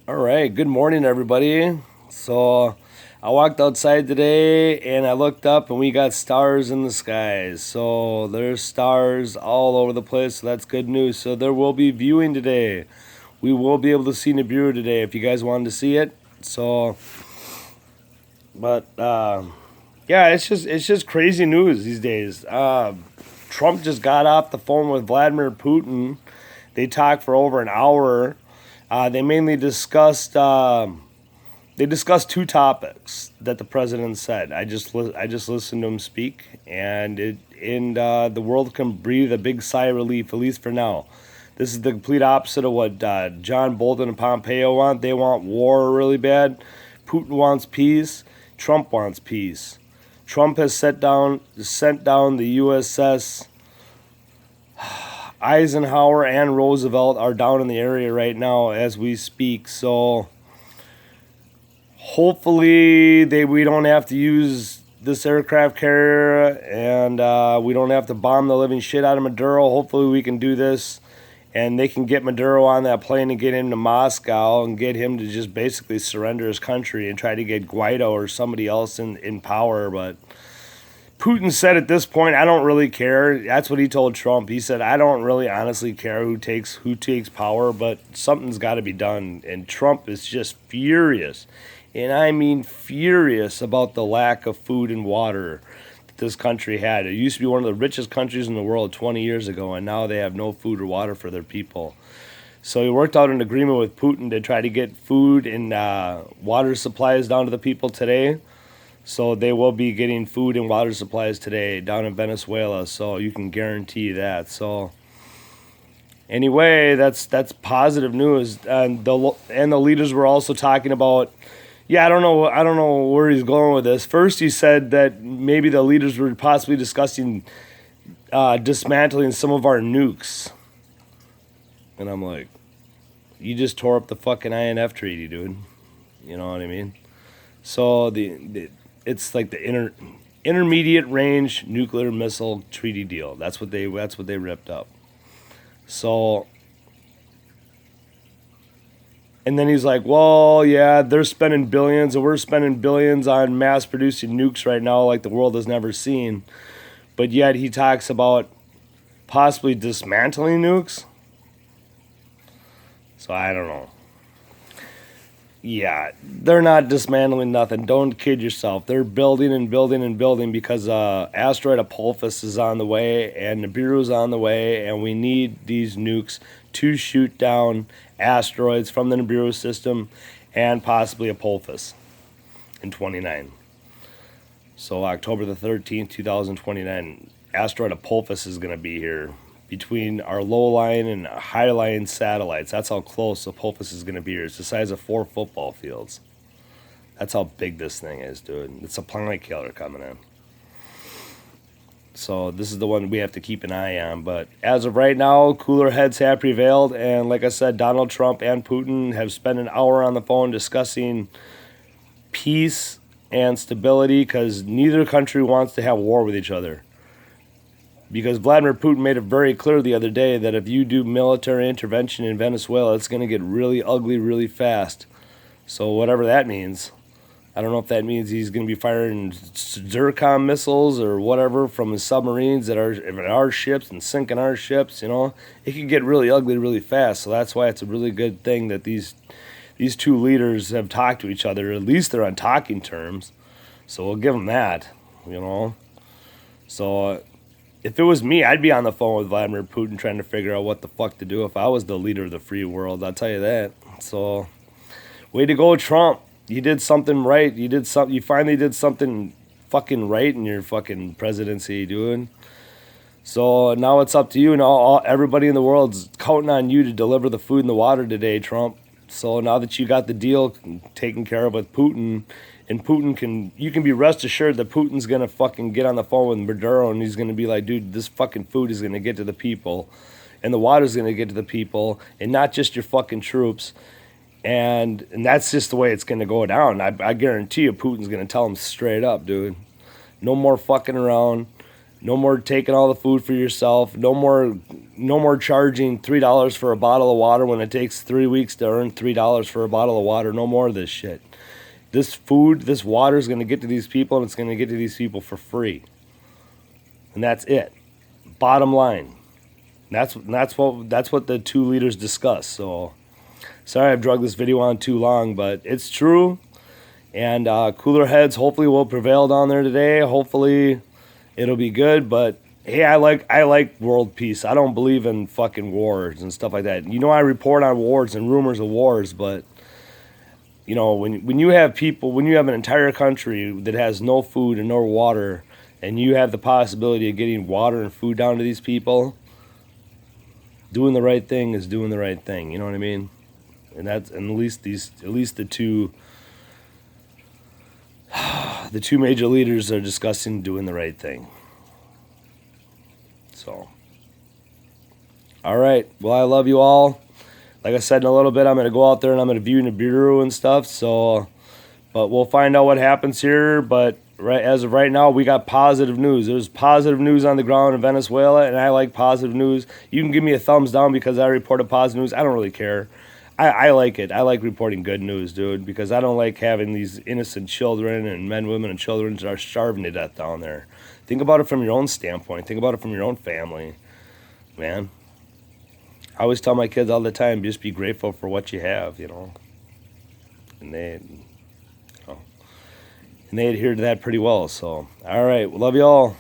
All right, good morning, everybody. So, I walked outside today and I looked up and we got stars in the skies. So, there's stars all over the place. So, that's good news. So, there will be viewing today. We will be able to see Nibiru today if you guys wanted to see it. So, but yeah, it's just crazy news these days. Trump just got off the phone with Vladimir Putin. They talked for over an hour. They mainly discussed two topics that the president said. I just listened to him speak, and the world can breathe a big sigh of relief, at least for now. This is the complete opposite of what John Bolton and Pompeo want. They want war really bad. Putin wants peace. Trump wants peace. Trump has sent down the USS Eisenhower and Roosevelt are down in the area right now as we speak. So hopefully we don't have to use this aircraft carrier and we don't have to bomb the living shit out of Maduro. Hopefully we can do this and they can get Maduro on that plane and get him to Moscow and get him to just basically surrender his country and try to get Guaido or somebody else in power. But Putin said at this point, I don't really care. That's what he told Trump. He said, I don't really honestly care who takes power, but something's got to be done. And Trump is just furious. And I mean furious about the lack of food and water that this country had. It used to be one of the richest countries in the world 20 years ago, and now they have no food or water for their people. So he worked out an agreement with Putin to try to get food and water supplies down to the people today. So they will be getting food and water supplies today down in Venezuela. So you can guarantee that. So anyway, that's positive news. And the leaders were also talking about. Yeah, I don't know where he's going with this. First, he said that maybe the leaders were possibly discussing dismantling some of our nukes. And I'm like, you just tore up the fucking INF treaty, dude. You know what I mean? So it's like the intermediate range nuclear missile treaty deal. That's what they ripped up. So, and then he's like, well, yeah, they're spending billions and we're spending billions on mass producing nukes right now like the world has never seen. But yet he talks about possibly dismantling nukes. So I don't know. Yeah, they're not dismantling nothing. Don't kid yourself. They're building and building and building because asteroid Apophis is on the way and Nibiru is on the way, and we need these nukes to shoot down asteroids from the Nibiru system and possibly Apophis in 29. So October the 13th, 2029, asteroid Apophis is going to be here between our low-lying and high-lying satellites. That's how close Apophis is going to be here. It's the size of 4 football fields. That's how big this thing is, dude. It's a planet killer coming in. So this is the one we have to keep an eye on. But as of right now, cooler heads have prevailed. And like I said, Donald Trump and Putin have spent an hour on the phone discussing peace and stability because neither country wants to have war with each other. Because Vladimir Putin made it very clear the other day that if you do military intervention in Venezuela, it's going to get really ugly really fast. So whatever that means. I don't know if that means he's going to be firing zircon missiles or whatever from his submarines that are in our ships and sinking our ships, you know. It can get really ugly really fast. So that's why it's a really good thing that these two leaders have talked to each other. At least they're on talking terms. So we'll give them that, you know. So if it was me, I'd be on the phone with Vladimir Putin trying to figure out what the fuck to do if I was the leader of the free world. I'll tell you that. So, way to go, Trump. You did something right. You finally did something fucking right in your fucking presidency, dude. So now it's up to you. Now everybody in the world's counting on you to deliver the food and the water today, Trump. So now that you got the deal taken care of with Putin, and you can be rest assured that Putin's gonna fucking get on the phone with Maduro and he's gonna be like, dude, this fucking food is gonna get to the people, and the water's gonna get to the people, and not just your fucking troops, and that's just the way it's gonna go down. I guarantee you, Putin's gonna tell him straight up, dude, no more fucking around. No more taking all the food for yourself. No more charging $3 for a bottle of water when it takes 3 weeks to earn $3 for a bottle of water. No more of this shit. This food, this water is going to get to these people, and it's going to get to these people for free. And that's it. Bottom line. That's what the two leaders discuss. So, sorry I've drug this video on too long, but it's true. And cooler heads hopefully will prevail down there today. Hopefully it'll be good. But hey, I like world peace. I don't believe in fucking wars and stuff like that. You know, I report on wars and rumors of wars, but you know, when you have people, when you have an entire country that has no food and no water, and you have the possibility of getting water and food down to these people, doing the right thing is doing the right thing. You know what I mean? And at least the two major leaders are discussing doing the right thing. So, all right. Well, I love you all. Like I said, in a little bit, I'm going to go out there and I'm going to view Nibiru and stuff. So, but we'll find out what happens here. But as of right now, we got positive news. There's positive news on the ground in Venezuela, and I like positive news. You can give me a thumbs down because I reported positive news. I don't really care. I like it. I like reporting good news, dude, because I don't like having these innocent children and men, women, and children that are starving to death down there. Think about it from your own standpoint. Think about it from your own family, man. I always tell my kids all the time, just be grateful for what you have, you know. And they adhere to that pretty well. So, all right, well, love you all.